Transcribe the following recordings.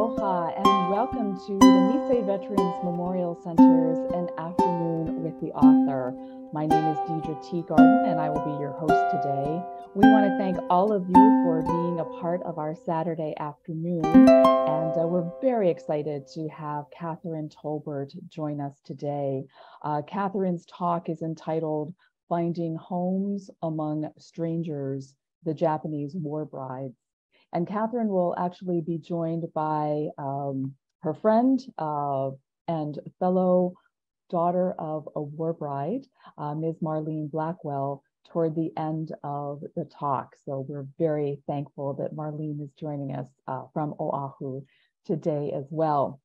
Aloha and welcome to the Nisei Veterans Memorial Center's An Afternoon with the Author. My name is Deidre T. Garden and I will be your host today. We want to thank all of you for being a part of our Saturday afternoon, and we're very excited to have Kathryn Tolbert join us today. Kathryn's talk is entitled Finding Homes Among Strangers, the Japanese War Brides. And Kathryn will actually be joined by her friend and fellow daughter of a war bride, Ms. Marlene Blackwell, toward the end of the talk. So we're very thankful that Marlene is joining us from Oahu today as well.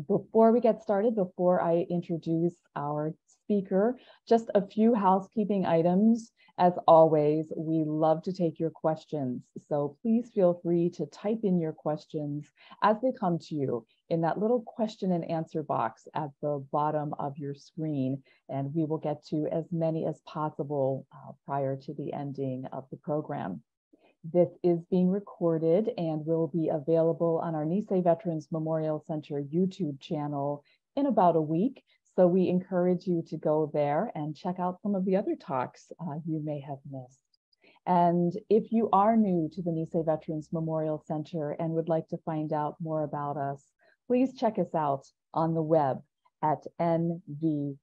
Before we get started, before I introduce our speaker, just a few housekeeping items. As always, we love to take your questions. So please feel free to type in your questions as they come to you in that little question and answer box at the bottom of your screen. And we will get to as many as possible prior to the ending of the program. This is being recorded and will be available on our Nisei Veterans Memorial Center YouTube channel in about a week. So we encourage you to go there and check out some of the other talks you may have missed. And if you are new to the Nisei Veterans Memorial Center and would like to find out more about us, please check us out on the web at nvmc.org.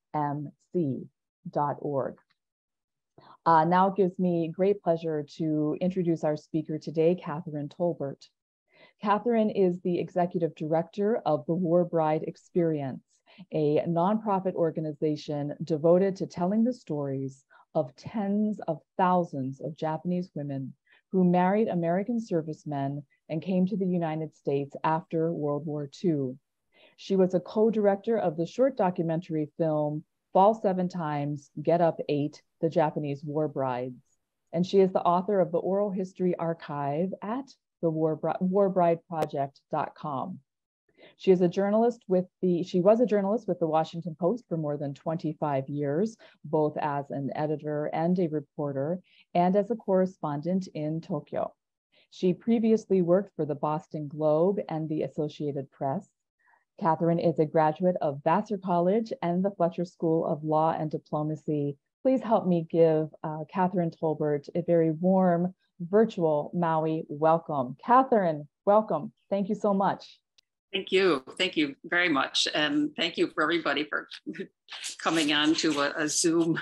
Now it gives me great pleasure to introduce our speaker today, Kathryn Tolbert. Kathryn is the executive director of the War Bride Experience, a nonprofit organization devoted to telling the stories of tens of thousands of Japanese women who married American servicemen and came to the United States after World War II. She was a co-director of the short documentary film Fall 7 Times, Get Up 8, The Japanese War Brides. And she is the author of the oral history archive at the warbrideproject.com. She was a journalist with the Washington Post for more than 25 years, both as an editor and a reporter, and as a correspondent in Tokyo. She previously worked for the Boston Globe and the Associated Press. Kathryn is a graduate of Vassar College and the Fletcher School of Law and Diplomacy. Please help me give Kathryn Tolbert a very warm virtual Maui welcome. Kathryn, welcome. Thank you so much. Thank you. Thank you very much. And thank you for everybody for coming on to a Zoom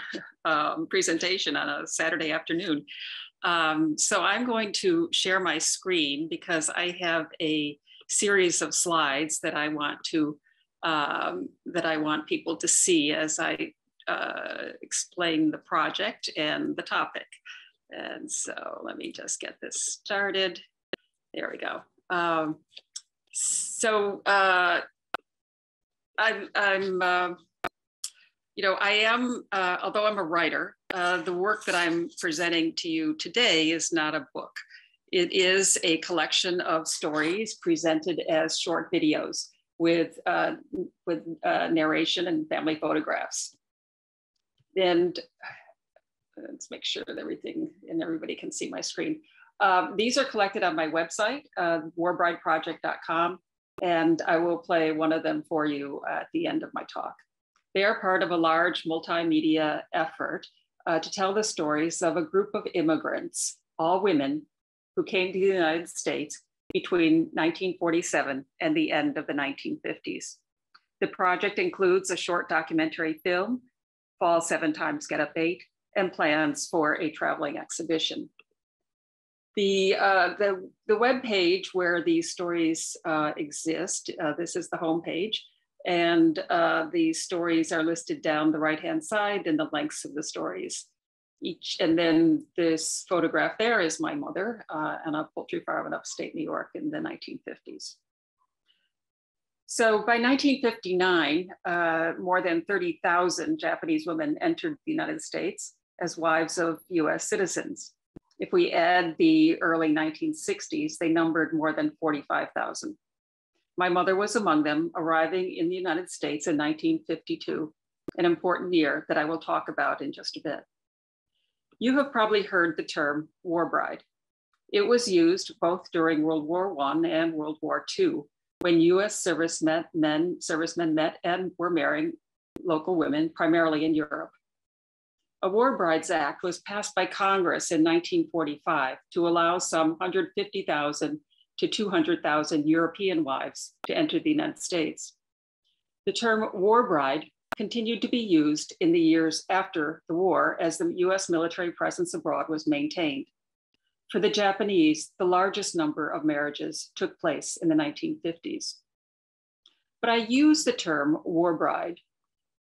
presentation on a Saturday afternoon. So I'm going to share my screen because I have a series of slides that I want people to see as I explain the project and the topic. And so let me just get this started. There we go. Although I'm a writer, the work that I'm presenting to you today is not a book. It is a collection of stories presented as short videos with narration and family photographs. And let's make sure that everybody can see my screen. These are collected on my website, warbrideproject.com, and I will play one of them for you at the end of my talk. They are part of a large multimedia effort to tell the stories of a group of immigrants, all women, who came to the United States between 1947 and the end of the 1950s. The project includes a short documentary film, Fall 7 Times, Get Up 8, and plans for a traveling exhibition. The web page where these stories exist, this is the home page, and the stories are listed down the right-hand side and the lengths of the stories. And then this photograph there is my mother on a poultry farm in upstate New York in the 1950s. So by 1959, more than 30,000 Japanese women entered the United States as wives of US citizens. If we add the early 1960s, they numbered more than 45,000. My mother was among them, arriving in the United States in 1952, an important year that I will talk about in just a bit. You have probably heard the term war bride. It was used both during World War I and World War II when US servicemen met and were marrying local women, primarily in Europe. A War Brides Act was passed by Congress in 1945 to allow some 150,000 to 200,000 European wives to enter the United States. The term war bride continued to be used in the years after the war as the US military presence abroad was maintained. For the Japanese, the largest number of marriages took place in the 1950s. But I use the term war bride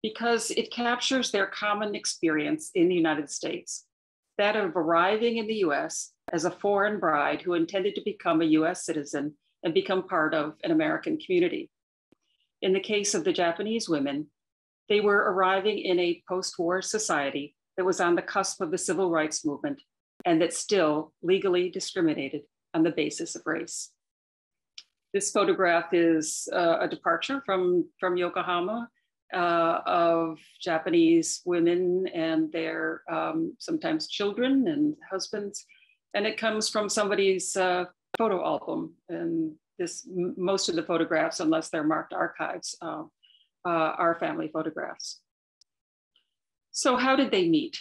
because it captures their common experience in the United States, that of arriving in the US as a foreign bride who intended to become a US citizen and become part of an American community. In the case of the Japanese women, they were arriving in a post-war society that was on the cusp of the civil rights movement and that still legally discriminated on the basis of race. This photograph is a departure from Yokohama of Japanese women and their sometimes children and husbands. And it comes from somebody's photo album. And most of the photographs, unless they're marked archives, are family photographs. So how did they meet?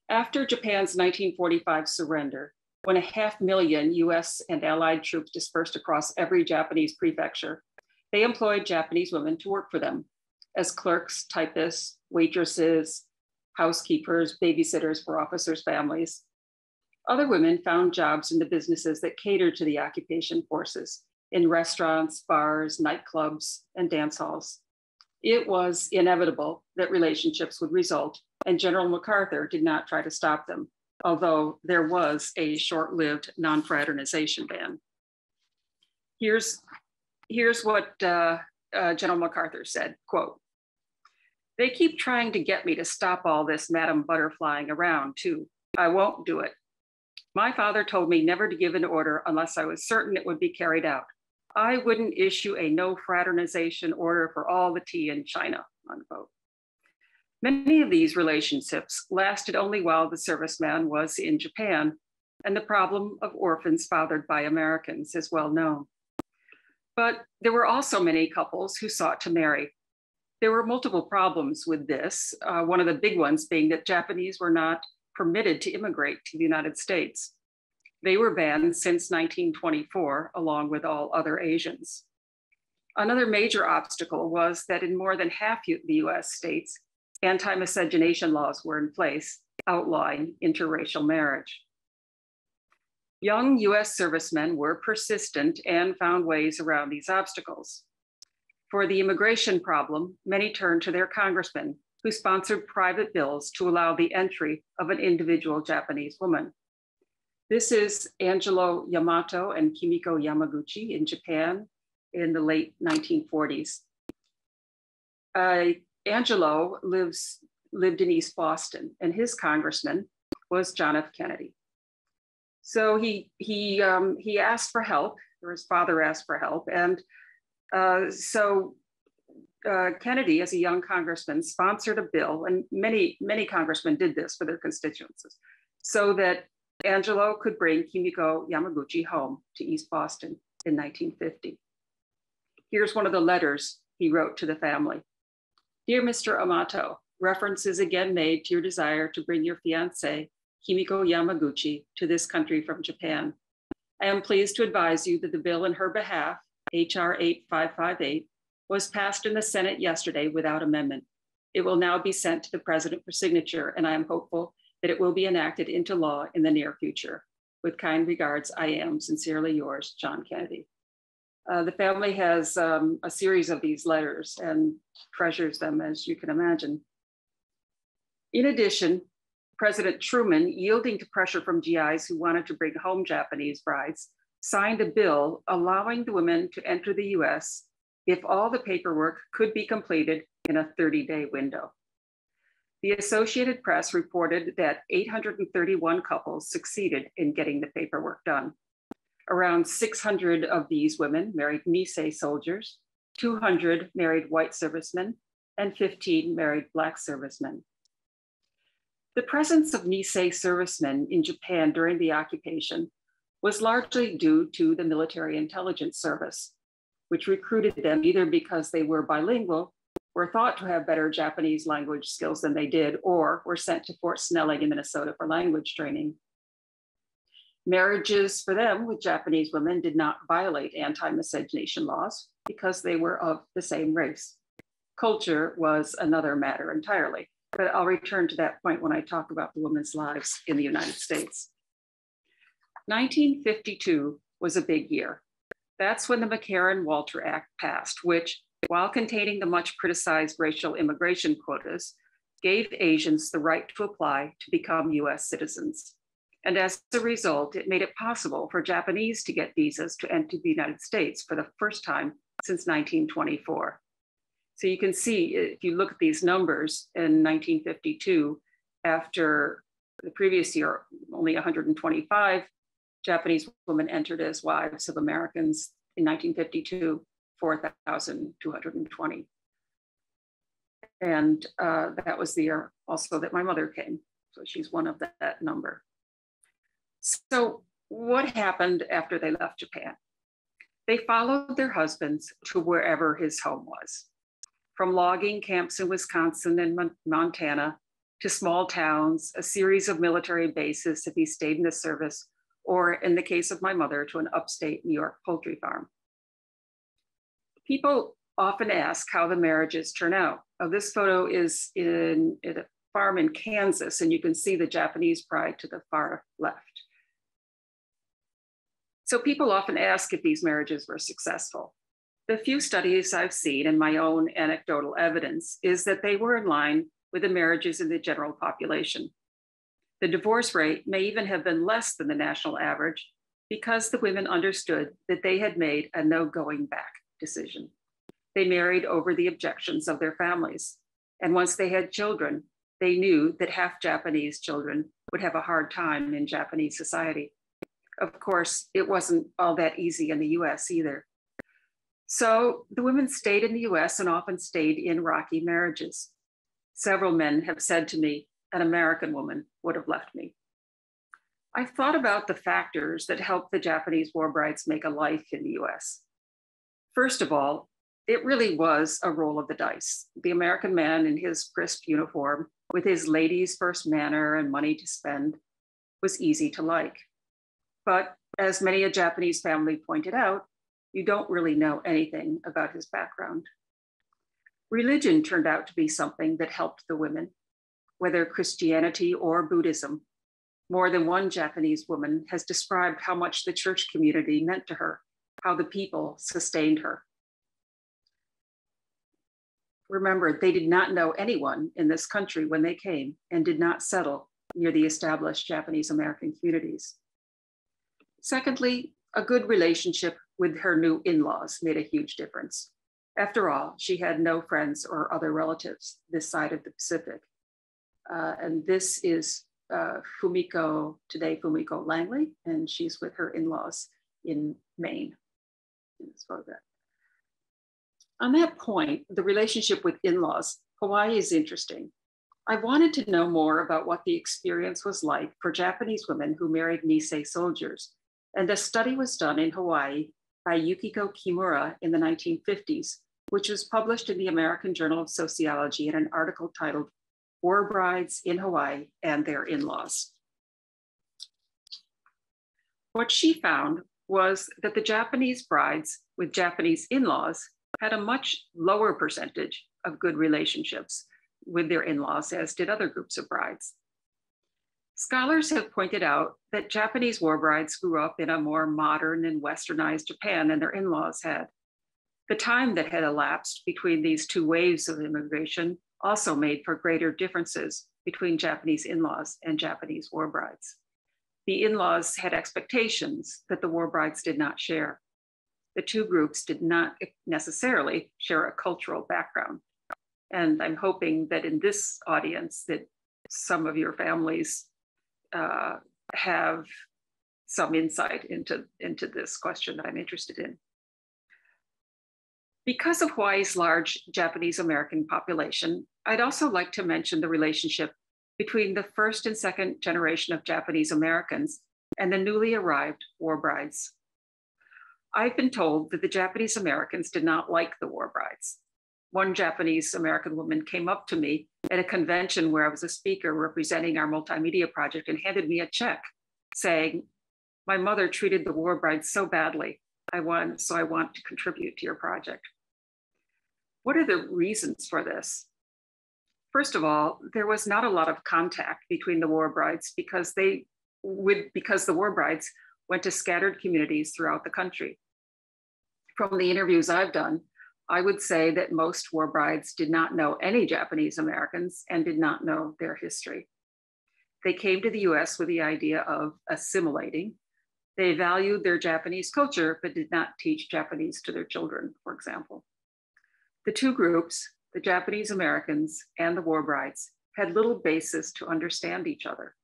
After Japan's 1945 surrender, when 500,000 US and Allied troops dispersed across every Japanese prefecture, they employed Japanese women to work for them as clerks, typists, waitresses, housekeepers, babysitters for officers' families. Other women found jobs in the businesses that catered to the occupation forces, in restaurants, bars, nightclubs, and dance halls. It was inevitable that relationships would result, and General MacArthur did not try to stop them, although there was a short-lived non-fraternization ban. Here's what General MacArthur said, quote, "They keep trying to get me to stop all this Madam Butterflying around too. I won't do it. My father told me never to give an order unless I was certain it would be carried out. I wouldn't issue a no fraternization order for all the tea in China," unquote. Many of these relationships lasted only while the serviceman was in Japan, and the problem of orphans fathered by Americans is well known. But there were also many couples who sought to marry. There were multiple problems with this, one of the big ones being that Japanese were not permitted to immigrate to the United States. They were banned since 1924, along with all other Asians. Another major obstacle was that in more than half the US states, anti-miscegenation laws were in place, outlawing interracial marriage. Young US servicemen were persistent and found ways around these obstacles. For the immigration problem, many turned to their congressmen, who sponsored private bills to allow the entry of an individual Japanese woman. This is Angelo Yamato and Kimiko Yamaguchi in Japan in the late 1940s. Angelo lived in East Boston, and his congressman was John F. Kennedy. So he asked for help, or his father asked for help, and Kennedy, as a young congressman, sponsored a bill, and many congressmen did this for their constituencies, so that Angelo could bring Kimiko Yamaguchi home to East Boston in 1950. Here's one of the letters he wrote to the family. "Dear Mr. Amato, reference is again made to your desire to bring your fiancée, Kimiko Yamaguchi, to this country from Japan. I am pleased to advise you that the bill in her behalf, HR 8558, was passed in the Senate yesterday without amendment. It will now be sent to the President for signature, and I am hopeful that it will be enacted into law in the near future. With kind regards, I am sincerely yours, John Kennedy." The family has a series of these letters and treasures them, as you can imagine. In addition, President Truman, yielding to pressure from GIs who wanted to bring home Japanese brides, signed a bill allowing the women to enter the US if all the paperwork could be completed in a 30-day window. The Associated Press reported that 831 couples succeeded in getting the paperwork done. Around 600 of these women married Nisei soldiers, 200 married white servicemen, and 15 married Black servicemen. The presence of Nisei servicemen in Japan during the occupation was largely due to the military intelligence service, which recruited them either because they were bilingual, were thought to have better Japanese language skills than they did, or were sent to Fort Snelling in Minnesota for language training. Marriages for them with Japanese women did not violate anti-miscegenation laws because they were of the same race. Culture was another matter entirely, but I'll return to that point when I talk about the women's lives in the United States. 1952 was a big year. That's when the McCarran-Walter Act passed, which, while containing the much criticized racial immigration quotas, gave Asians the right to apply to become US citizens. And as a result, it made it possible for Japanese to get visas to enter the United States for the first time since 1924. So you can see, if you look at these numbers in 1952, after the previous year, only 125 Japanese women entered as wives of Americans. In 1952, 4,220. And that was the year also that my mother came. So she's one of that number. So what happened after they left Japan? They followed their husbands to wherever his home was. From logging camps in Wisconsin and Montana to small towns, a series of military bases if he stayed in the service, or in the case of my mother, to an upstate New York poultry farm. People often ask how the marriages turn out. This photo is in a farm in Kansas, and you can see the Japanese bride to the far left. So people often ask if these marriages were successful. The few studies I've seen and my own anecdotal evidence is that they were in line with the marriages in the general population. The divorce rate may even have been less than the national average because the women understood that they had made a no going back decision. They married over the objections of their families. And once they had children, they knew that half Japanese children would have a hard time in Japanese society. Of course, it wasn't all that easy in the US either. So the women stayed in the US and often stayed in rocky marriages. Several men have said to me, an American woman would have left me. I've thought about the factors that helped the Japanese war brides make a life in the US. First of all, it really was a roll of the dice. The American man in his crisp uniform, with his ladies' first manner and money to spend, was easy to like. But as many a Japanese family pointed out, you don't really know anything about his background. Religion turned out to be something that helped the women, whether Christianity or Buddhism. More than one Japanese woman has described how much the church community meant to her, how the people sustained her. Remember, they did not know anyone in this country when they came and did not settle near the established Japanese American communities. Secondly, a good relationship with her new in-laws made a huge difference. After all, she had no friends or other relatives this side of the Pacific. And this is Fumiko Langley, and she's with her in-laws in Maine in this photograph. On that point, the relationship with in-laws, Hawaii is interesting. I wanted to know more about what the experience was like for Japanese women who married Nisei soldiers. And a study was done in Hawaii by Yukiko Kimura in the 1950s, which was published in the American Journal of Sociology in an article titled War Brides in Hawaii and Their In-Laws. What she found was that the Japanese brides with Japanese in-laws had a much lower percentage of good relationships with their in-laws, as did other groups of brides. Scholars have pointed out that Japanese war brides grew up in a more modern and westernized Japan than their in-laws had. The time that had elapsed between these two waves of immigration also made for greater differences between Japanese in-laws and Japanese war brides. The in-laws had expectations that the war brides did not share. The two groups did not necessarily share a cultural background. And I'm hoping that in this audience that some of your families have some insight into this question that I'm interested in. Because of Hawaii's large Japanese American population, I'd also like to mention the relationship between the first and second generation of Japanese Americans and the newly arrived war brides. I've been told that the Japanese Americans did not like the war brides. One Japanese American woman came up to me at a convention where I was a speaker representing our multimedia project and handed me a check saying, "My mother treated the war brides so badly, so I want to contribute to your project." What are the reasons for this? First of all, there was not a lot of contact between the war brides because the war brides went to scattered communities throughout the country. From the interviews I've done, I would say that most war brides did not know any Japanese Americans and did not know their history. They came to the US with the idea of assimilating. They valued their Japanese culture, but did not teach Japanese to their children, for example. The two groups, the Japanese Americans and the war brides, had little basis to understand each other.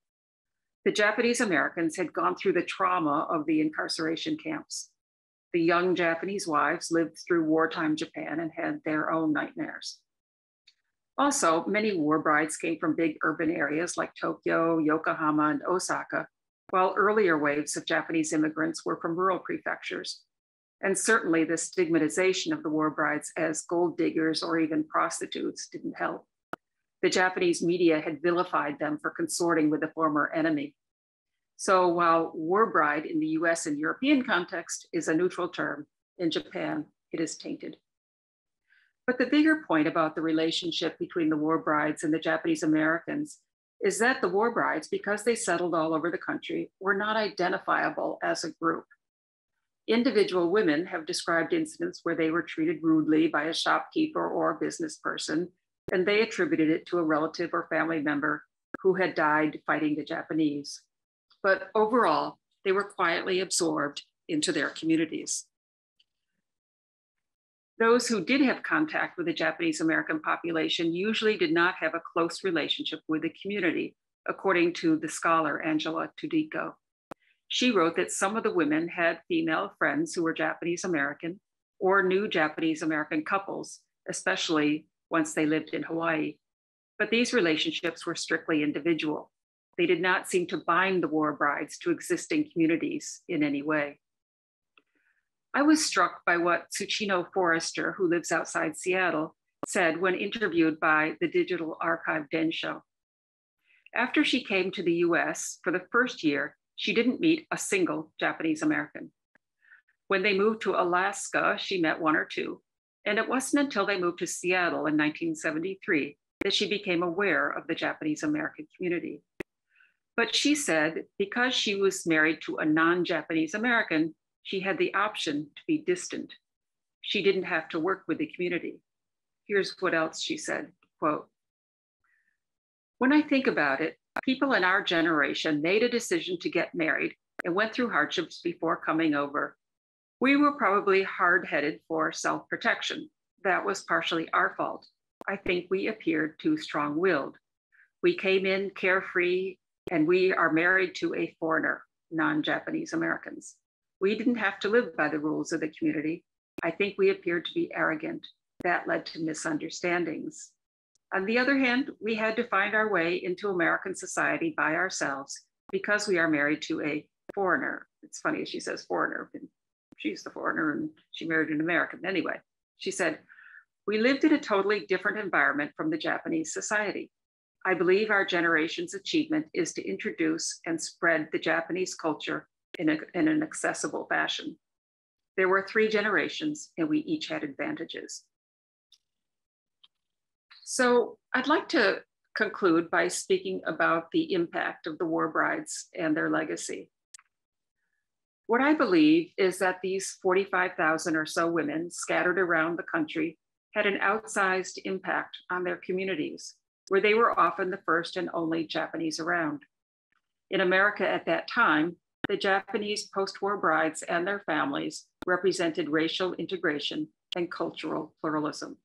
The Japanese Americans had gone through the trauma of the incarceration camps. The young Japanese wives lived through wartime Japan and had their own nightmares. Also, many war brides came from big urban areas like Tokyo, Yokohama, and Osaka, while earlier waves of Japanese immigrants were from rural prefectures. And certainly the stigmatization of the war brides as gold diggers or even prostitutes didn't help. The Japanese media had vilified them for consorting with the former enemy. So while war bride in the US and European context is a neutral term, in Japan, it is tainted. But the bigger point about the relationship between the war brides and the Japanese Americans is that the war brides, because they settled all over the country, were not identifiable as a group. Individual women have described incidents where they were treated rudely by a shopkeeper or a business person, and they attributed it to a relative or family member who had died fighting the Japanese. But overall, they were quietly absorbed into their communities. Those who did have contact with the Japanese American population usually did not have a close relationship with the community, according to the scholar Angela Tudico. She wrote that some of the women had female friends who were Japanese American or knew Japanese American couples, especially once they lived in Hawaii. But these relationships were strictly individual. They did not seem to bind the war brides to existing communities in any way. I was struck by what Tsuchino Forrester, who lives outside Seattle, said when interviewed by the Digital Archive Densho. After she came to the US for the first year, she didn't meet a single Japanese American. When they moved to Alaska, she met one or two. And it wasn't until they moved to Seattle in 1973 that she became aware of the Japanese American community. But she said because she was married to a non-Japanese American, she had the option to be distant. She didn't have to work with the community. Here's what else she said, quote, "When I think about it, people in our generation made a decision to get married and went through hardships before coming over. We were probably hard-headed for self-protection. That was partially our fault. I think we appeared too strong-willed. We came in carefree and we are married to a foreigner, non-Japanese Americans. We didn't have to live by the rules of the community. I think we appeared to be arrogant. That led to misunderstandings. On the other hand, we had to find our way into American society by ourselves because we are married to a foreigner." It's funny, she says foreigner, and she's the foreigner and she married an American. Anyway, she said, "We lived in a totally different environment from the Japanese society. I believe our generation's achievement is to introduce and spread the Japanese culture in an accessible fashion. There were 3 generations and we each had advantages." So I'd like to conclude by speaking about the impact of the war brides and their legacy. What I believe is that these 45,000 or so women scattered around the country had an outsized impact on their communities, where they were often the first and only Japanese around. In America at that time, the Japanese post-war brides and their families represented racial integration and cultural pluralism.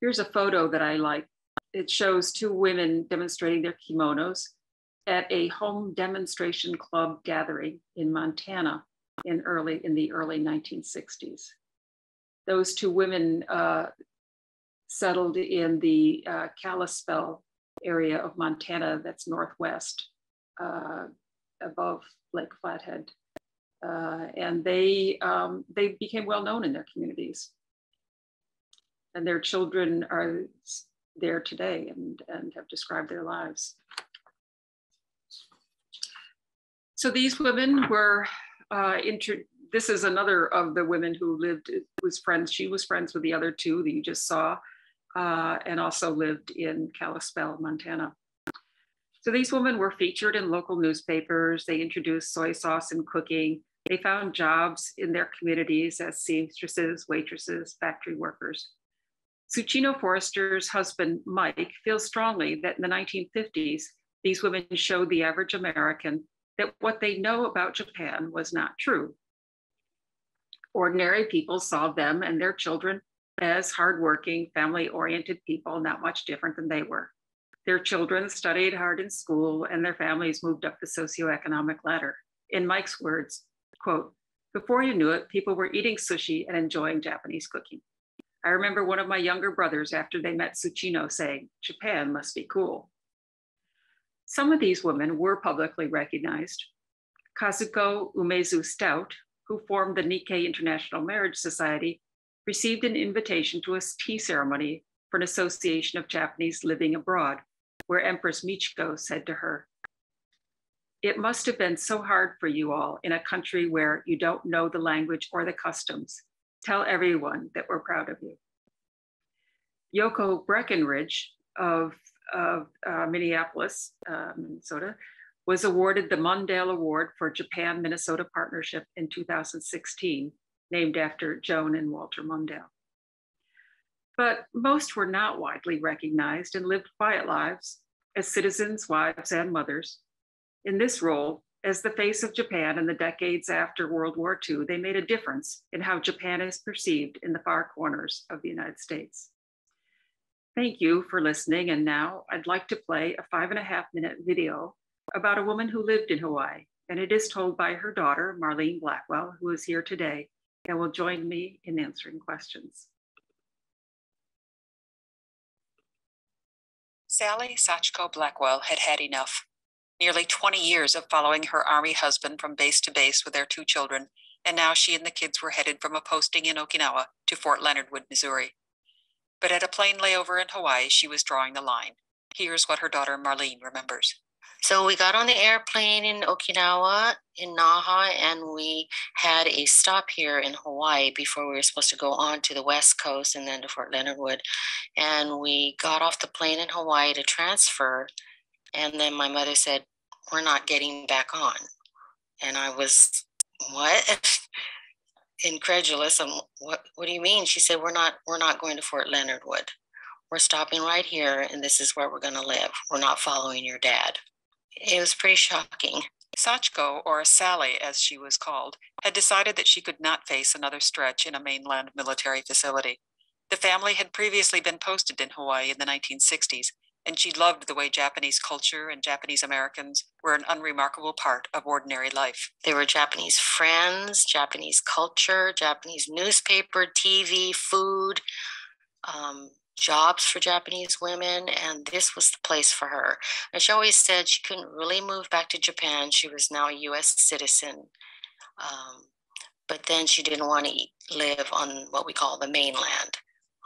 Here's a photo that I like. It shows 2 women demonstrating their kimonos at a home demonstration club gathering in Montana in the early 1960s. Those 2 women settled in the Kalispell area of Montana that's northwest above Lake Flathead. And they became well known in their communities. And their children are there today and have described their lives. So these women were, this is another of the women who lived, was friends. She was friends with the other two that you just saw, and also lived in Kalispell, Montana. So these women were featured in local newspapers. They introduced soy sauce in cooking. They found jobs in their communities as seamstresses, waitresses, factory workers. Tsuchino Forrester's husband, Mike, feels strongly that in the 1950s, these women showed the average American that what they know about Japan was not true. Ordinary people saw them and their children as hardworking, family-oriented people, not much different than they were. Their children studied hard in school and their families moved up the socioeconomic ladder. In Mike's words, quote, "Before you knew it, people were eating sushi and enjoying Japanese cooking. I remember one of my younger brothers after they met Tsuchino saying, 'Japan must be cool.'" Some of these women were publicly recognized. Kazuko Umezu Stout, who formed the Nikkei International Marriage Society, received an invitation to a tea ceremony for an association of Japanese living abroad, where Empress Michiko said to her, "It must have been so hard for you all in a country where you don't know the language or the customs. Tell everyone that we're proud of you." Yoko Breckenridge of Minneapolis, Minnesota, was awarded the Mundale Award for Japan-Minnesota Partnership in 2016, named after Joan and Walter Mundale. But most were not widely recognized and lived quiet lives as citizens, wives, and mothers. In this role, as the face of Japan in the decades after World War II, they made a difference in how Japan is perceived in the far corners of the United States. Thank you for listening. And now I'd like to play a 5.5-minute video about a woman who lived in Hawaii. And it is told by her daughter, Marlene Blackwell, who is here today and will join me in answering questions. Sally Sachko Blackwell had had enough. Nearly 20 years of following her Army husband from base to base with their 2 children, and now she and the kids were headed from a posting in Okinawa to Fort Leonard Wood, Missouri. But at a plane layover in Hawaii, she was drawing the line. Here's what her daughter Marlene remembers. So we got on the airplane in Okinawa, in Naha, and we had a stop here in Hawaii before we were supposed to go on to the West Coast and then to Fort Leonard Wood. And we got off the plane in Hawaii to transfer. And then my mother said, "We're not getting back on." And I was, what? Incredulous. What do you mean? She said, we're not going to Fort Leonard Wood. We're stopping right here, and this is where we're going to live. We're not following your dad. It was pretty shocking. Sachko, or Sally as she was called, had decided that she could not face another stretch in a mainland military facility. The family had previously been posted in Hawaii in the 1960s, and she loved the way Japanese culture and Japanese Americans were an unremarkable part of ordinary life. There were Japanese friends, Japanese culture, Japanese newspaper, TV, food, jobs for Japanese women, and this was the place for her. And she always said she couldn't really move back to Japan. She was now a U.S. citizen, but then she didn't want to live on what we call the mainland.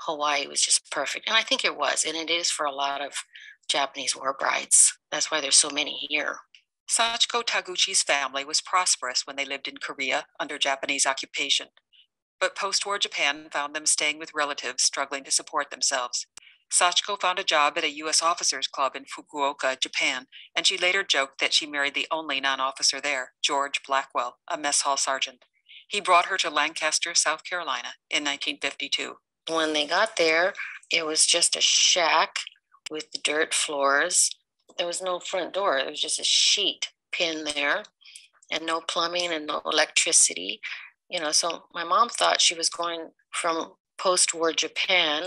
Hawaii was just perfect, and I think it was, and it is for a lot of Japanese war brides. That's why there's so many here. Sachko Taguchi's family was prosperous when they lived in Korea under Japanese occupation. But post-war Japan found them staying with relatives struggling to support themselves. Sachko found a job at a U.S. officers club in Fukuoka, Japan, and she later joked that she married the only non-officer there, George Blackwell, a mess hall sergeant. He brought her to Lancaster, South Carolina in 1952. When they got there, it was just a shack with dirt floors. There was no front door. There was just a sheet pinned there and no plumbing and no electricity. So my mom thought she was going from post-war Japan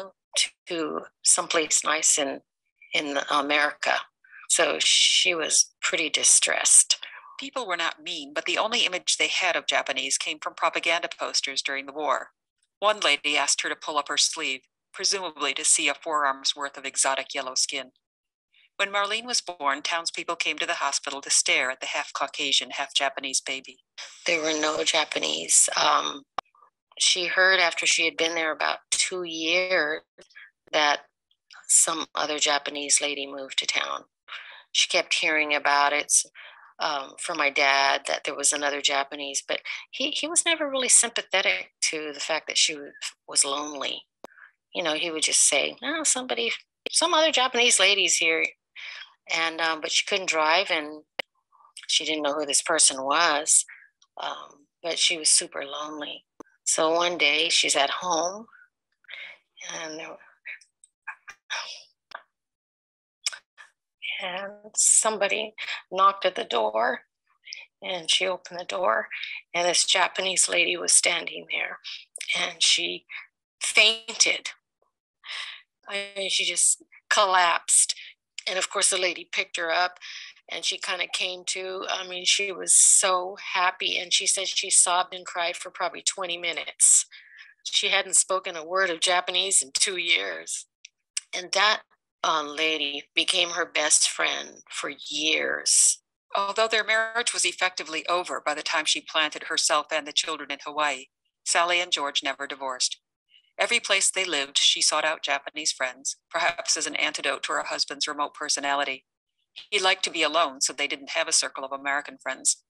to someplace nice in America. So she was pretty distressed. People were not mean, but the only image they had of Japanese came from propaganda posters during the war. One lady asked her to pull up her sleeve, presumably to see a forearm's worth of exotic yellow skin. When Marlene was born, townspeople came to the hospital to stare at the half-Caucasian, half-Japanese baby. There were no Japanese. She heard after she had been there about 2 years that some other Japanese lady moved to town. She kept hearing about it from my dad, that there was another Japanese, but he was never really sympathetic to the fact that she was lonely. You know, he would just say, "Oh, some other Japanese ladies here," and but she couldn't drive, and she didn't know who this person was, but she was super lonely. So one day she's at home, and somebody knocked at the door, and she opened the door, and this Japanese lady was standing there, and she fainted. She just collapsed. And of course, the lady picked her up, and she kind of came to. I mean, she was so happy, and she said she sobbed and cried for probably 20 minutes. She hadn't spoken a word of Japanese in 2 years. And that lady became her best friend for years. Although their marriage was effectively over by the time she planted herself and the children in Hawaii, Sally and George never divorced. Every place they lived, she sought out Japanese friends, perhaps as an antidote to her husband's remote personality. He liked to be alone, so they didn't have a circle of American friends.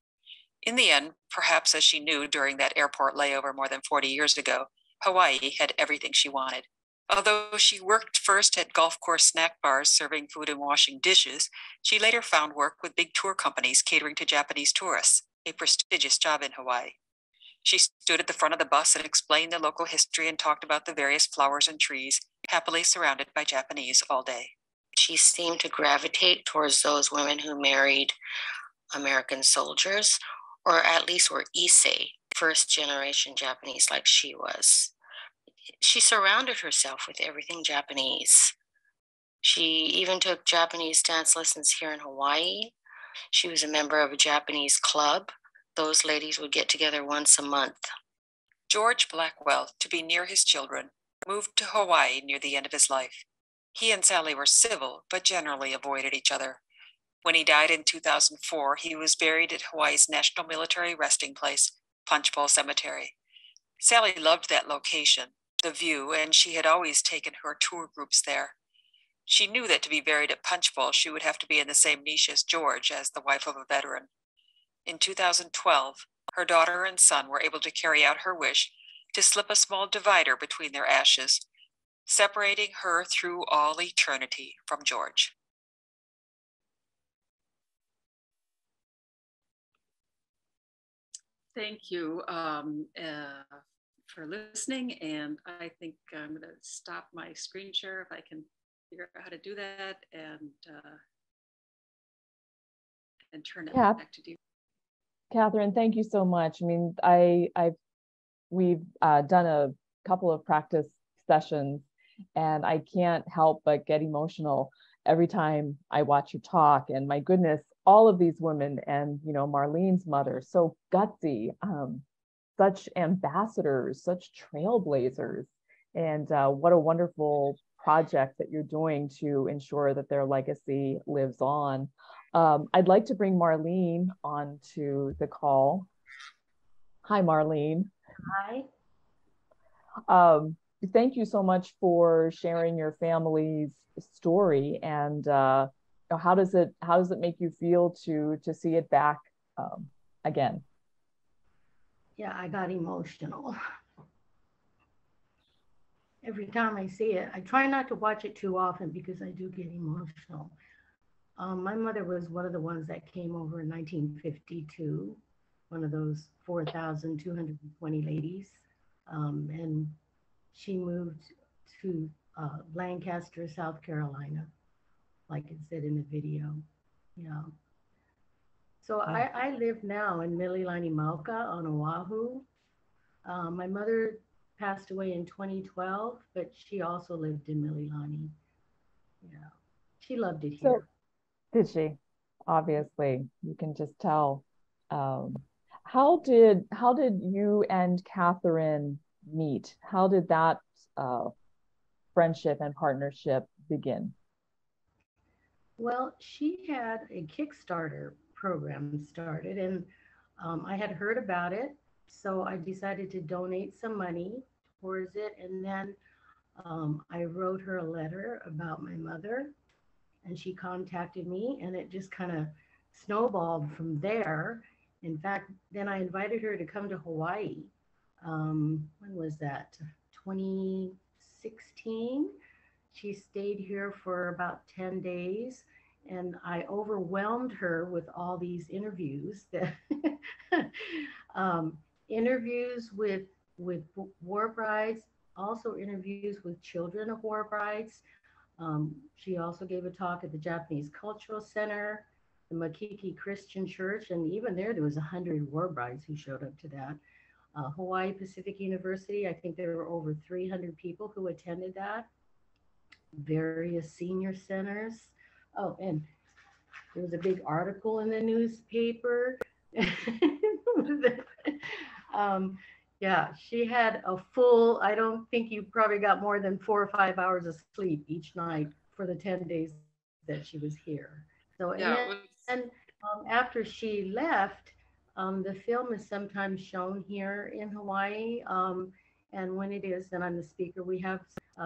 In the end, perhaps as she knew during that airport layover more than 40 years ago, Hawaii had everything she wanted. Although she worked first at golf course snack bars serving food and washing dishes, she later found work with big tour companies catering to Japanese tourists, a prestigious job in Hawaii. She stood at the front of the bus and explained the local history and talked about the various flowers and trees, happily surrounded by Japanese all day. She seemed to gravitate towards those women who married American soldiers, or at least were Issei, first generation Japanese like she was. She surrounded herself with everything Japanese. She even took Japanese dance lessons here in Hawaii. She was a member of a Japanese club. Those ladies would get together once a month. George Blackwell, to be near his children, moved to Hawaii near the end of his life. He and Sally were civil, but generally avoided each other. When he died in 2004, he was buried at Hawaii's National Military Resting Place, Punchbowl Cemetery. Sally loved that location, the view, and she had always taken her tour groups there. She knew that to be buried at Punchbowl, she would have to be in the same niche as George, as the wife of a veteran. In 2012, her daughter and son were able to carry out her wish to slip a small divider between their ashes, separating her through all eternity from George. Thank you for listening, and I think I'm going to stop my screen share if I can figure out how to do that, and turn it back to you. Kathryn, thank you so much. I mean, we've done a couple of practice sessions, and I can't help but get emotional every time I watch you talk. And my goodness, all of these women, and Marlene's mother, so gutsy, such ambassadors, such trailblazers, and what a wonderful project that you're doing to ensure that their legacy lives on. I'd like to bring Marlene onto the call. Hi, Marlene. Hi. Thank you so much for sharing your family's story, and how does it make you feel to see it back again? Yeah, I got emotional. Every time I see it, I try not to watch it too often because I do get emotional. My mother was one of the ones that came over in 1952, one of those 4,220 ladies. And she moved to Lancaster, South Carolina, like it said in the video. Yeah. So I live now in Mililani-Mauka on Oahu. My mother passed away in 2012, but she also lived in Mililani. Yeah, she loved it here. Did she? Obviously, you can just tell. How did you and Kathryn meet? How did that friendship and partnership begin? Well, she had a Kickstarter program started, and I had heard about it. So I decided to donate some money towards it. And then I wrote her a letter about my mother, and she contacted me, and it just kind of snowballed from there. In fact, then I invited her to come to Hawaii. When was that? 2016. She stayed here for about 10 days, and I overwhelmed her with all these interviews that um, interviews with war brides, also interviews with children of war brides. She also gave a talk at the Japanese Cultural Center, the Makiki Christian Church, and even there was 100 war brides who showed up to that. Hawaii Pacific University, I think there were over 300 people who attended that. Various senior centers. Oh, and there was a big article in the newspaper. um, yeah, she had a full, I don't think you probably got more than 4 or 5 hours of sleep each night for the 10 days that she was here. So, and Yeah, it then was. after she left, the film is sometimes shown here in Hawaii. And when it is, and I'm the speaker, we have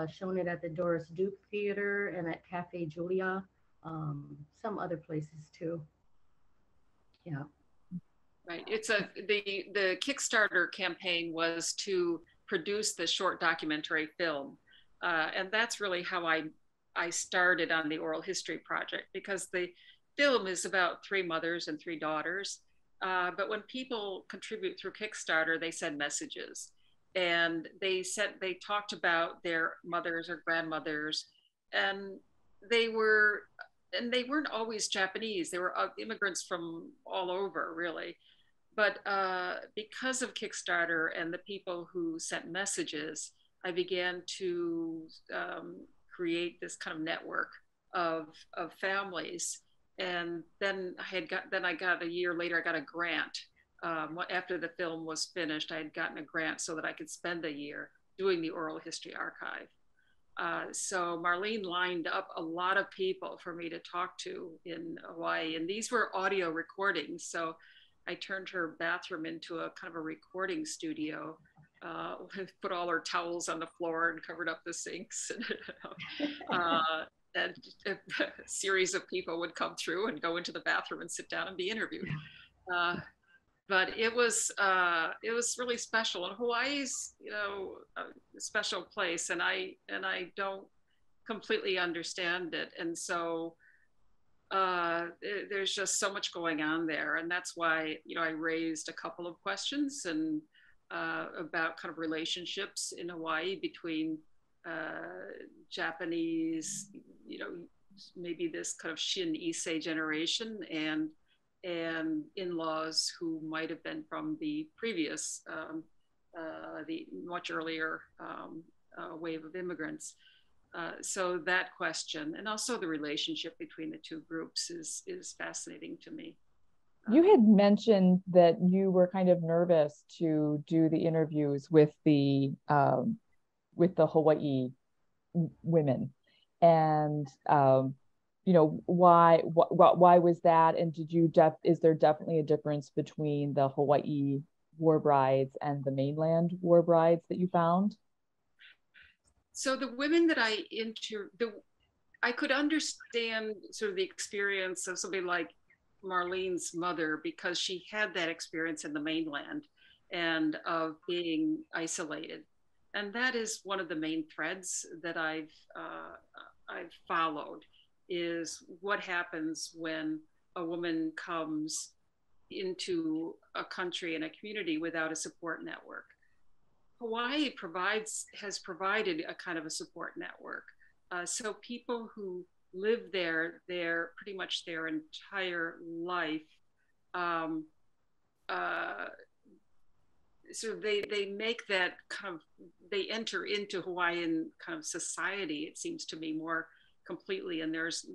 shown it at the Doris Duke Theater and at Cafe Julia, some other places too. Yeah. Right. It's the Kickstarter campaign was to produce the short documentary film, and that's really how I started on the oral history project, because the film is about three mothers and three daughters. But when people contribute through Kickstarter, they send messages, and they talked about their mothers or grandmothers, and they were they weren't always Japanese. They were immigrants from all over, really. But because of Kickstarter and the people who sent messages, I began to create this kind of network of families. And then I got a year later, I got a grant. After the film was finished, I had gotten a grant so that I could spend a year doing the oral history archive. So Marlene lined up a lot of people for me to talk to in Hawaii, and these were audio recordings. So I turned her bathroom into a kind of a recording studio. Put all her towels on the floor and covered up the sinks. And a series of people would come through and go into the bathroom and sit down and be interviewed. Uh, but it was really special. And Hawaii's, a special place, and I don't completely understand it. And so there's just so much going on there, and that's why I raised a couple of questions and about kind of relationships in Hawaii between Japanese, maybe this kind of Shin Issei generation and in-laws who might have been from the previous, the much earlier wave of immigrants. So that question, and also the relationship between the two groups, is fascinating to me. You had mentioned that you were kind of nervous to do the interviews with the Hawaii women, and why was that? And is there definitely a difference between the Hawaii war brides and the mainland war brides that you found? So the women that I I could understand sort of the experience of somebody like Marlene's mother, because she had that experience in the mainland and of being isolated. And that is one of the main threads that I've followed, is what happens when a woman comes into a country and a community without a support network. Hawaii has provided a kind of a support network. So people who live there pretty much their entire life, so they make that kind of, they enter into Hawaiian kind of society, it seems to me, more completely. And there's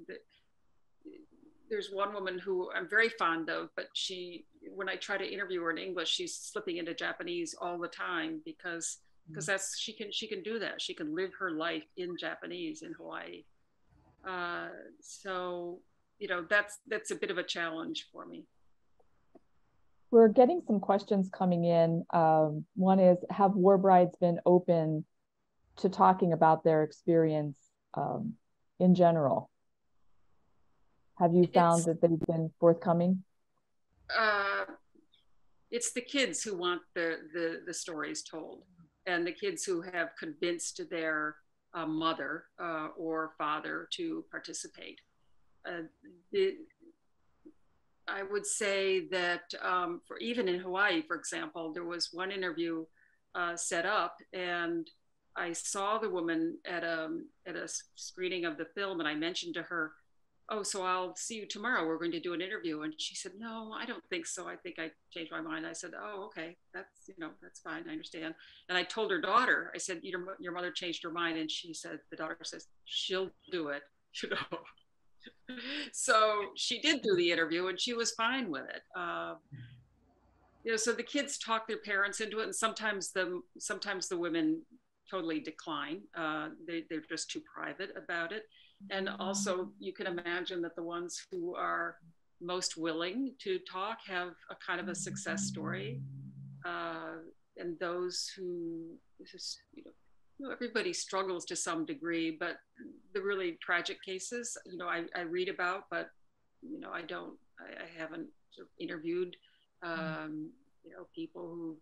one woman who I'm very fond of, but when I try to interview her in English, she's slipping into Japanese all the time, because that's, she can do that. She can live her life in Japanese in Hawaii. So that's a bit of a challenge for me. We're getting some questions coming in. One is, have war brides been open to talking about their experience in general? Have you found that they've been forthcoming? It's the kids who want the stories told, and the kids who have convinced their mother or father to participate. I would say that for even in Hawaii, for example, there was one interview set up, and I saw the woman at a screening of the film, and I mentioned to her, "Oh, so I'll see you tomorrow. We're going to do an interview." And she said, "No, I don't think so. I think I changed my mind." I said, "Oh, okay, that's fine. I understand." And I told her daughter, I said, "Your mother changed her mind," and she said, the daughter says, "She'll do it." So she did do the interview, and she was fine with it. So the kids talk their parents into it, and sometimes the women totally decline. They're just too private about it. And also, you can imagine that the ones who are most willing to talk have a kind of a success story, and those who just, everybody struggles to some degree, but the really tragic cases, I read about, but I haven't sort of interviewed, people who've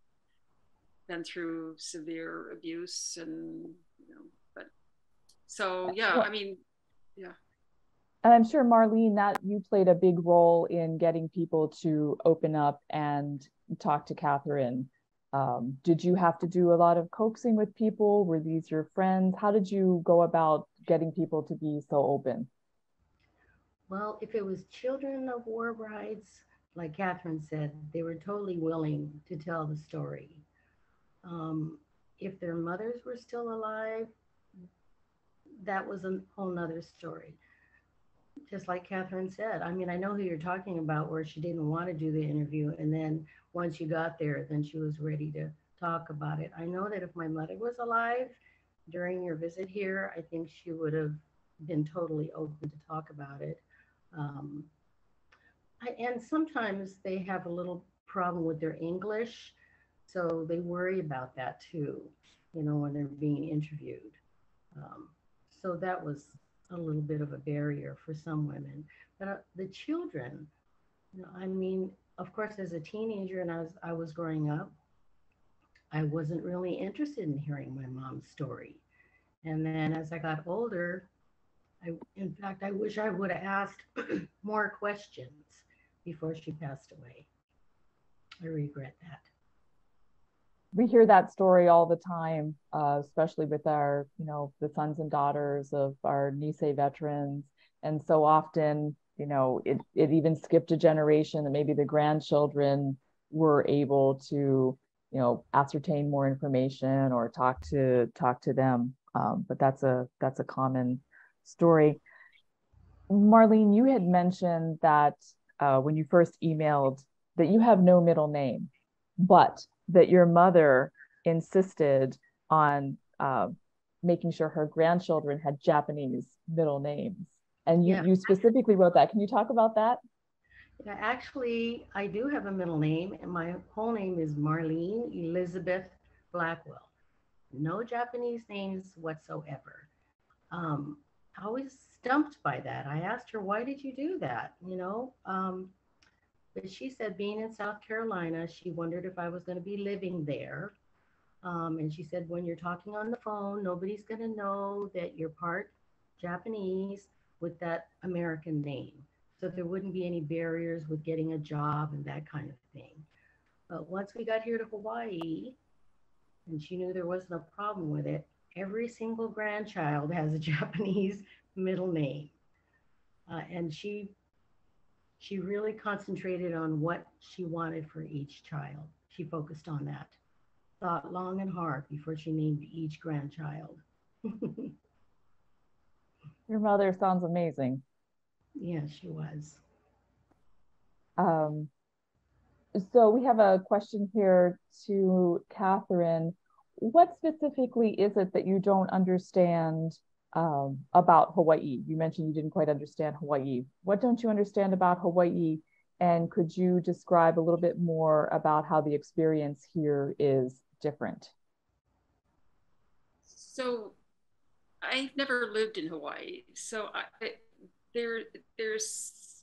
been through severe abuse, and but so yeah, I mean, yeah. And I'm sure, Marlene, that you played a big role in getting people to open up and talk to Kathryn. Did you have to do a lot of coaxing with people? Were these your friends? How did you go about getting people to be so open? Well, if it was children of war brides, like Kathryn said, they were totally willing to tell the story. If their mothers were still alive, that was a whole nother story. Just like Kathryn said, I mean, I know who you're talking about, where she didn't want to do the interview, and then once you got there, then she was ready to talk about it. I know that if my mother was alive during your visit here, I think she would have been totally open to talk about it. And sometimes they have a little problem with their English, so they worry about that too, when they're being interviewed. So that was a little bit of a barrier for some women. But the children, I mean, of course, as a teenager and as I was growing up, I wasn't really interested in hearing my mom's story. And then as I got older, in fact, I wish I would have asked more questions before she passed away. I regret that. We hear that story all the time, especially with our, the sons and daughters of our Nisei veterans. And so often, it even skipped a generation, and maybe the grandchildren were able to, ascertain more information or talk to them. But that's a common story. Marlene, you had mentioned that when you first emailed that you have no middle name, but that your mother insisted on making sure her grandchildren had Japanese middle names. And you specifically wrote that. Can you talk about that? Yeah, actually, I do have a middle name, and my whole name is Marlene Elizabeth Blackwell. No Japanese names whatsoever. I was stumped by that. I asked her, why did you do that? But she said, being in South Carolina, she wondered if I was going to be living there. And she said, when you're talking on the phone, nobody's going to know that you're part Japanese with that American name. So there wouldn't be any barriers with getting a job and that kind of thing. But once we got here to Hawaii, and she knew there wasn't a problem with it, every single grandchild has a Japanese middle name. And she really concentrated on what she wanted for each child. She focused on that, thought long and hard before she named each grandchild. Your mother sounds amazing. Yeah, she was. So we have a question here to Kathryn. What specifically is it that you don't understand about Hawaii. You mentioned you didn't quite understand Hawaii. What don't you understand about Hawaii? And could you describe a little bit more about how the experience here is different? So I've never lived in Hawaii. So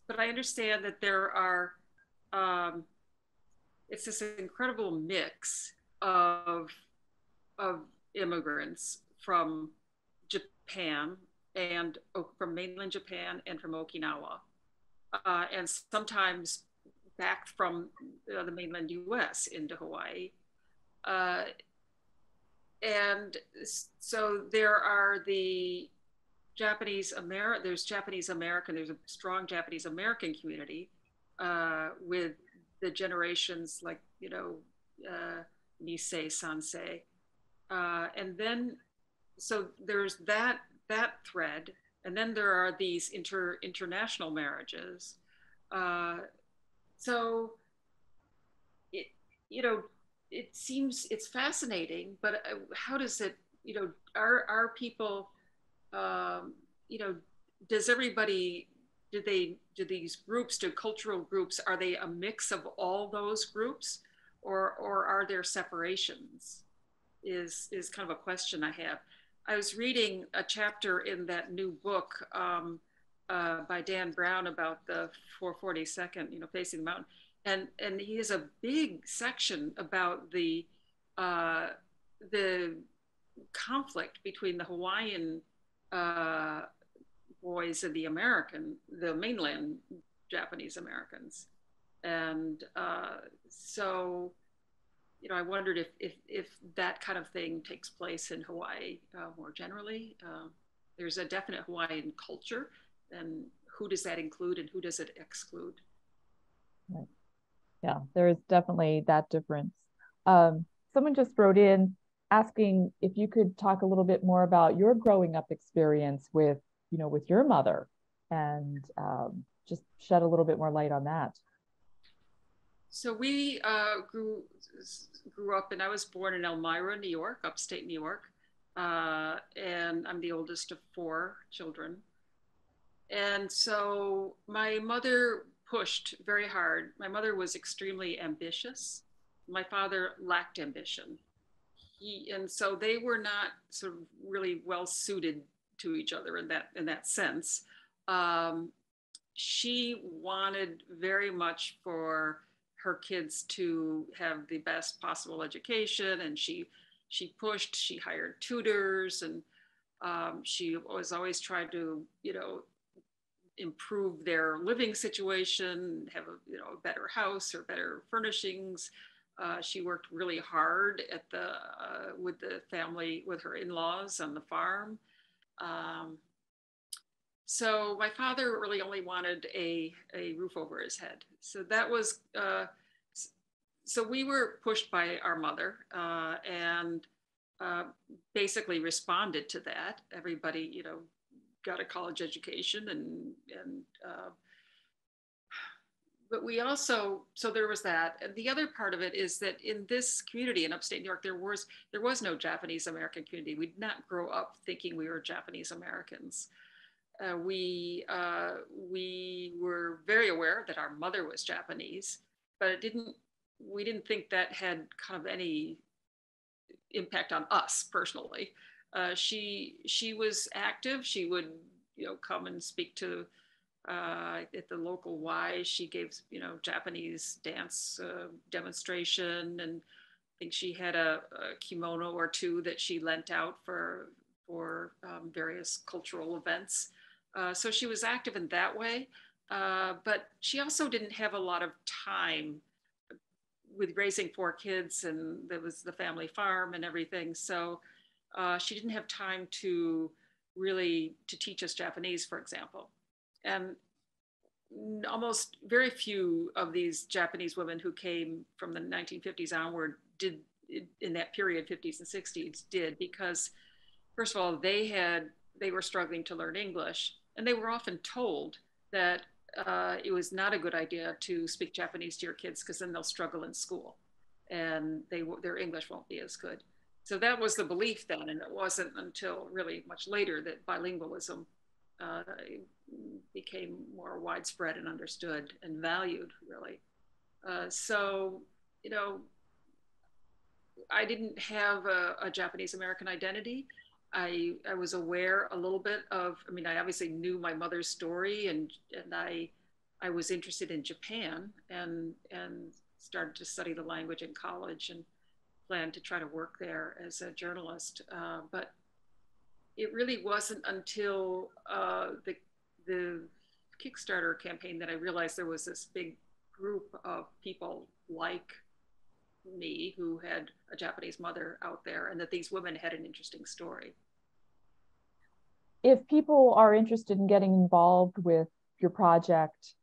but I understand that there are, it's this incredible mix of, of immigrants from Japan and from mainland Japan and from Okinawa, and sometimes back from the mainland US into Hawaii. Uh, and so there are the there's Japanese American, there's a strong Japanese American community with the generations like, Nisei, Sansei. And then, so there's that thread. And then there are these international marriages. So, it, you know, it seems it's fascinating, but how does it, are people, um, you know, does everybody, do these groups, do cultural groups, are they a mix of all those groups, or are there separations? Is kind of a question I have. I was reading a chapter in that new book by Dan Brown about the 442nd, facing the mountain, and he has a big section about uh, the conflict between the Hawaiian uh, boys and the mainland Japanese Americans. And so, I wondered if that kind of thing takes place in Hawaii more generally. There's a definite Hawaiian culture, and who does that include and who does it exclude? Right. Yeah, there is definitely that difference. Someone just wrote in asking if you could talk a little bit more about your growing up experience with, with your mother, and just shed a little bit more light on that. So we grew up, and I was born in Elmira, New York, upstate New York, and I'm the oldest of 4 children. And so my mother pushed very hard. My mother was extremely ambitious. My father lacked ambition. And so they were not sort of really well suited to each other in that sense. She wanted very much for her kids to have the best possible education, and she pushed. She hired tutors, and she was always trying to improve their living situation, have a better house or better furnishings. She worked really hard at with the family, with her in-laws on the farm. So my father really only wanted a roof over his head. So that was, so we were pushed by our mother and basically responded to that. Everybody, got a college education and but we also, so there was that. And the other part of it is that in this community in upstate New York, there was no Japanese American community. We did not grow up thinking we were Japanese Americans. We were very aware that our mother was Japanese, but we didn't think that had kind of any impact on us personally. She was active. She would, come and speak to at the local Y. She gave, Japanese dance demonstration, and I think she had a kimono or 2 that she lent out for various cultural events. So she was active in that way, but she also didn't have a lot of time with raising 4 kids, and there was the family farm and everything. So she didn't have time to really to teach us Japanese, for example. And almost very few of these Japanese women who came from the 1950s onward did, in that period, 50s and 60s, did, because first of all, they were struggling to learn English, and they were often told that it was not a good idea to speak Japanese to your kids because then they'll struggle in school and their English won't be as good. So that was the belief then, and it wasn't until really much later that bilingualism became more widespread and understood and valued, really. So, you know, I didn't have a Japanese American identity. I was aware a little bit of, I mean, I obviously knew my mother's story, and I was interested in Japan, and started to study the language in college and planned to try to work there as a journalist. But it really wasn't until the Kickstarter campaign that I realized there was this big group of people like me who had a Japanese mother out there, and that these women had an interesting story. If people are interested in getting involved with your project,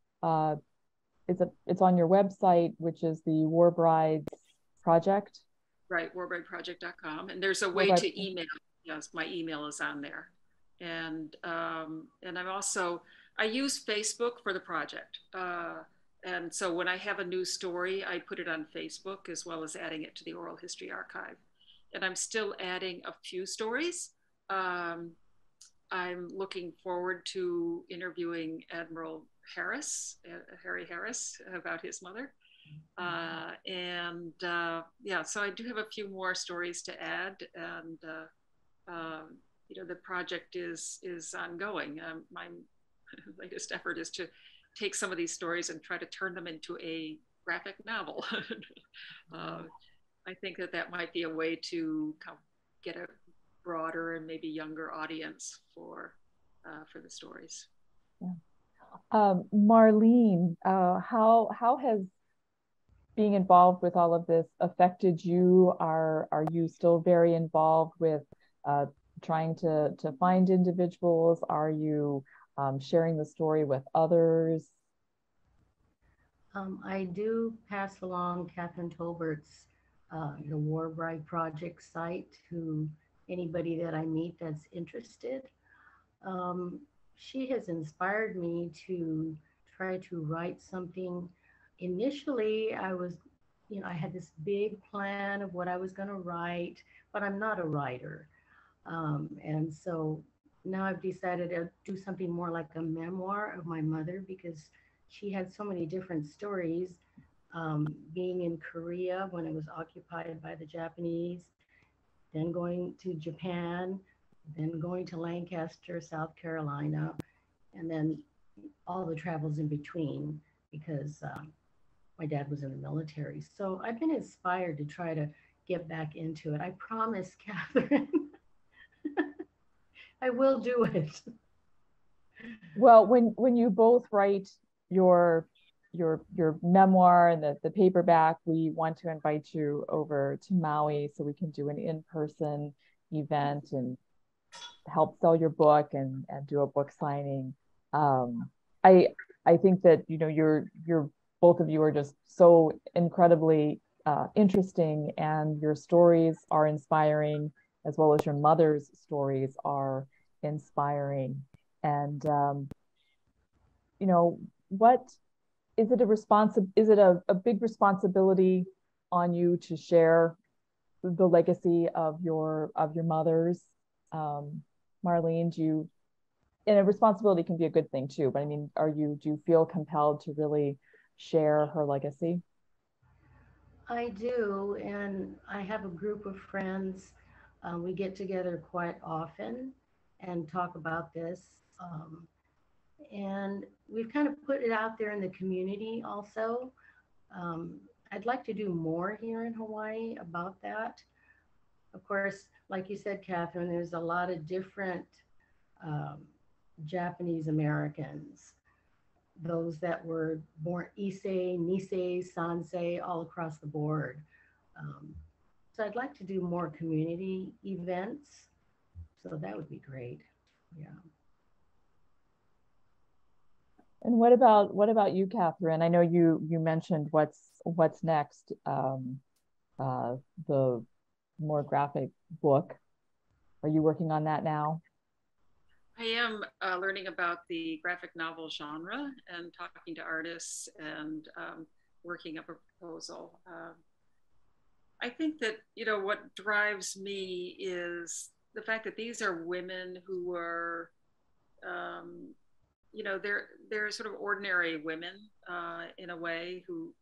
it's on your website, which is the War Brides Project. Right, warbrideproject.com, and there's a way to email. Yes, my email is on there, and I'm also, I use Facebook for the project. And so when I have a new story, I put it on Facebook, as well as adding it to the Oral History Archive. And I'm still adding a few stories. I'm looking forward to interviewing Admiral Harris, Harry Harris, about his mother. Yeah, so I do have a few more stories to add, and you know, the project is ongoing. My latest effort is to take some of these stories and try to turn them into a graphic novel. I think that might be a way to kind of get a broader and maybe younger audience for the stories. Yeah. Marlene, how has being involved with all of this affected you? Are you still very involved with trying to find individuals? Are you sharing the story with others? I do pass along Kathryn Tolbert's the War Bride Project site to anybody that I meet that's interested. She has inspired me to try to write something. Initially, I had this big plan of what I was going to write, but I'm not a writer. And so now I've decided to do something more like a memoir of my mother, because she had so many different stories, being in Korea when it was occupied by the Japanese, then going to Japan, then going to Lancaster, South Carolina, and then all the travels in between, because my dad was in the military. So I've been inspired to try to get back into it. I promise, Kathryn, I will do it. Well, when you both write your memoir and the paperback, we want to invite you over to Maui so we can do an in-person event and help sell your book and do a book signing. I think that, you know, you're both of you are just so incredibly interesting, and your stories are inspiring, as well as your mother's stories are inspiring. And you know, what is it a big responsibility on you to share the legacy of your mother's? Marlene, and a responsibility can be a good thing too, but I mean, do you feel compelled to really share her legacy? I do, and I have a group of friends. We get together quite often and talk about this. And we've kind of put it out there in the community also. I'd like to do more here in Hawaii about that. Of course, like you said, Kathryn, there's a lot of different Japanese Americans, those that were born Issei, Nisei, Sansei, all across the board. So I'd like to do more community events. So that would be great. Yeah. And what about you, Kathryn? I know you mentioned what's next, the more graphic book. Are you working on that now? I am learning about the graphic novel genre and talking to artists and working up a proposal. I think that, what drives me is the fact that these are women who were, they're sort of ordinary women in a way who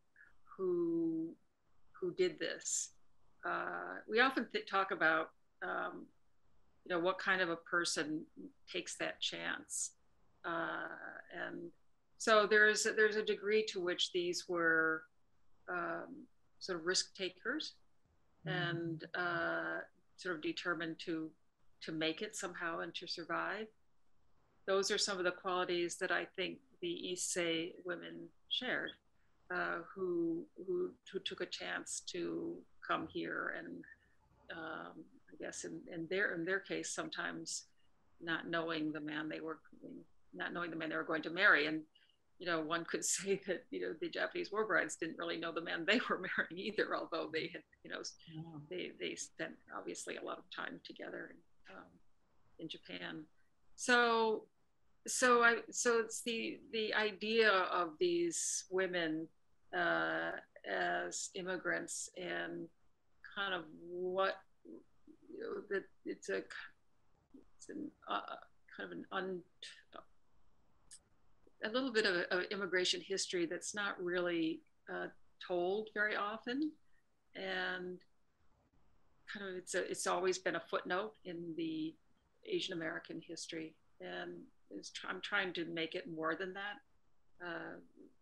did this. We often talk about, what kind of a person takes that chance, and so there's a degree to which these were sort of risk takers and sort of determined to make it somehow and to survive. Those are some of the qualities that I think the Issei women shared, who took a chance to come here, and I guess in their case, sometimes not knowing the man they were going to marry. And one could say that the Japanese war brides didn't really know the man they were marrying either, although they had they spent obviously a lot of time together in Japan. So it's the idea of these women as immigrants, and kind of what that it's a little bit of immigration history that's not really told very often, and kind of it's always been a footnote in the Asian American history, and I'm trying to make it more than that.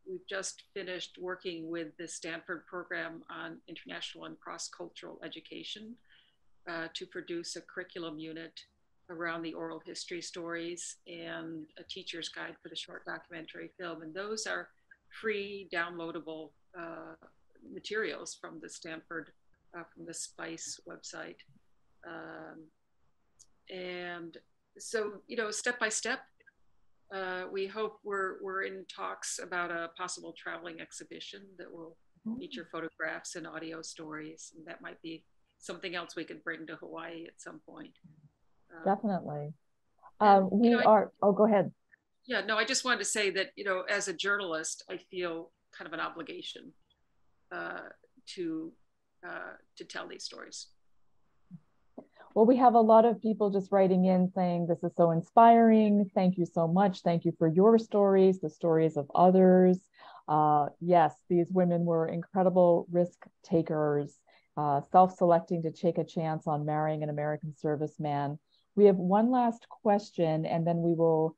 We've just finished working with the Stanford program on international and cross-cultural education to produce a curriculum unit around the oral history stories and a teacher's guide for the short documentary film. And those are free downloadable materials from the Stanford, from the SPICE website. And so, step by step, we hope we're in talks about a possible traveling exhibition that will feature photographs and audio stories. And that might be something else we could bring to Hawaii at some point. Definitely. Go ahead. Yeah, no, I just wanted to say that, as a journalist, I feel kind of an obligation to tell these stories. Well, we have a lot of people just writing in saying, this is so inspiring. Thank you so much. Thank you for your stories, the stories of others. Yes, these women were incredible risk takers, self-selecting to take a chance on marrying an American serviceman. We have one last question, and then we will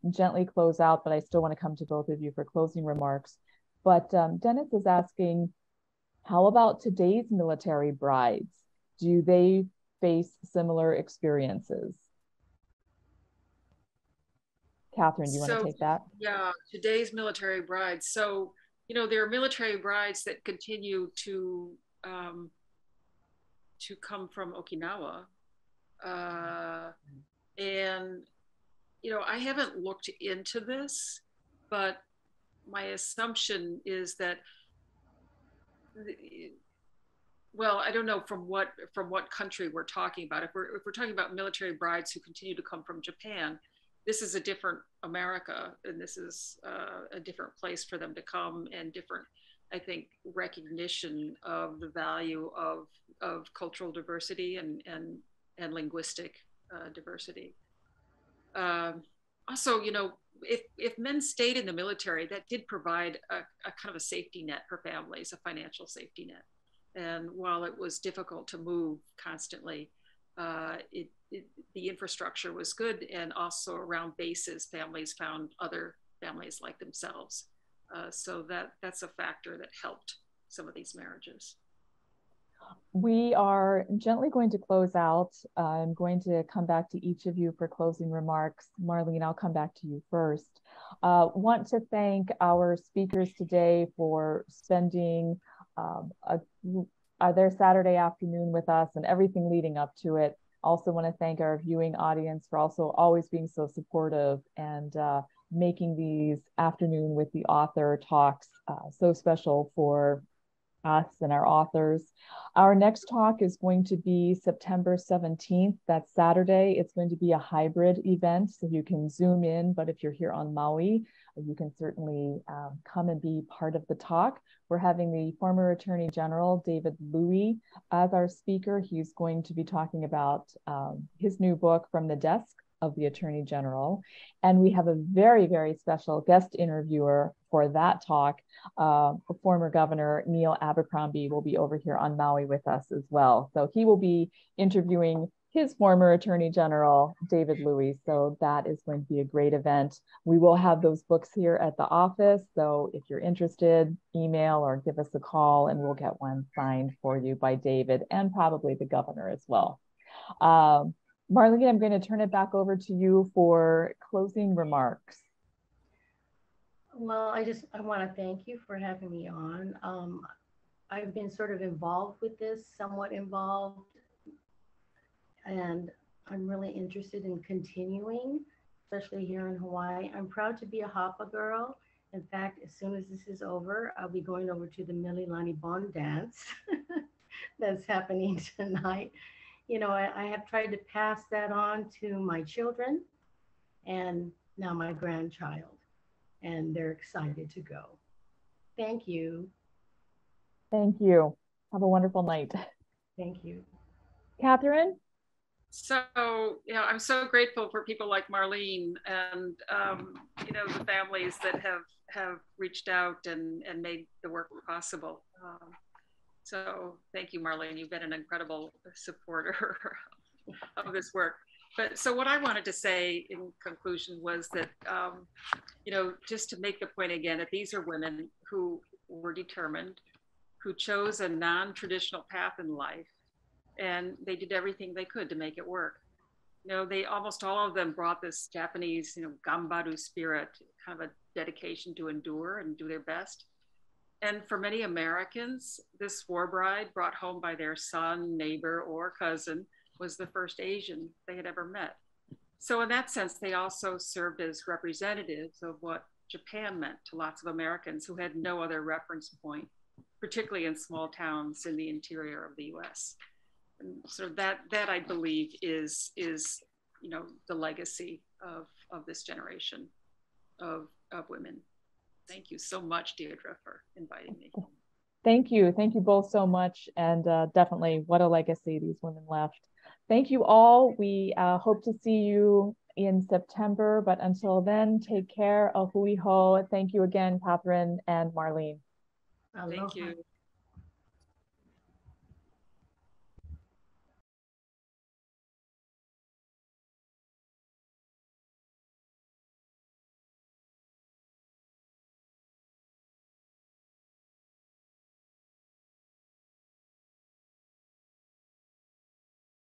gently close out, but I still want to come to both of you for closing remarks. But Dennis is asking, how about today's military brides? Do they face similar experiences? Kathryn, do you want to take that? Yeah, today's military brides. So, there are military brides that continue to come from Okinawa. And, I haven't looked into this, but my assumption is that, well, I don't know from what country we're talking about. If we're talking about military brides who continue to come from Japan, this is a different America, and this is a different place for them to come, and different, I think, recognition of the value of cultural diversity and linguistic diversity. Also, if men stayed in the military, that did provide a kind of a safety net for families, a financial safety net. And while it was difficult to move constantly, the infrastructure was good, and also around bases, families found other families like themselves. So that's a factor that helped some of these marriages. We are gently going to close out. I'm going to come back to each of you for closing remarks. Marlene, I'll come back to you first. Want to thank our speakers today for spending their Saturday afternoon with us and everything leading up to it. Also want to thank our viewing audience for also always being so supportive and making these afternoon with the author talks so special for us and our authors. Our next talk is going to be September 17th. That's Saturday. It's going to be a hybrid event, so you can Zoom in, but if you're here on Maui, you can certainly come and be part of the talk. We're having the former Attorney General, David Louis, as our speaker. He's going to be talking about his new book, From the Desk of the Attorney General. And we have a very, very special guest interviewer for that talk. Former Governor Neil Abercrombie will be over here on Maui with us as well. So he will be interviewing his former Attorney General, David Louis. So that is going to be a great event. We will have those books here at the office. So if you're interested, email or give us a call and we'll get one signed for you by David and probably the governor as well. Marlene, I'm going to turn it back over to you for closing remarks. Well, I want to thank you for having me on. I've been sort of involved with this, somewhat involved, and I'm really interested in continuing, especially here in Hawaii. I'm proud to be a Hapa girl. In fact, as soon as this is over, I'll be going over to the Mililani Bon dance that's happening tonight. You know, I have tried to pass that on to my children and now my grandchild, and they're excited to go. Thank you. Thank you. Have a wonderful night. Thank you. Kathryn? So, you know, I'm so grateful for people like Marlene and, you know, the families that have reached out and made the work possible. So thank you, Marlene. You've been an incredible supporter of this work. But so what I wanted to say in conclusion was that, you know, just to make the point again, that these are women who were determined, who chose a non-traditional path in life, and they did everything they could to make it work. You know, they almost all of them brought this Japanese, you know, gambaru spirit, kind of a dedication to endure and do their best. And for many Americans, this war bride brought home by their son, neighbor, or cousin was the first Asian they had ever met. So in that sense, they also served as representatives of what Japan meant to lots of Americans who had no other reference point, particularly in small towns in the interior of the US. And so that I believe is you know, the legacy of this generation of women. Thank you so much, Deirdre, for inviting me. Thank you. Thank you both so much. And definitely what a legacy these women left. Thank you all. We hope to see you in September, but until then, take care. A hui hou. Thank you again, Kathryn and Marlene. Thank you.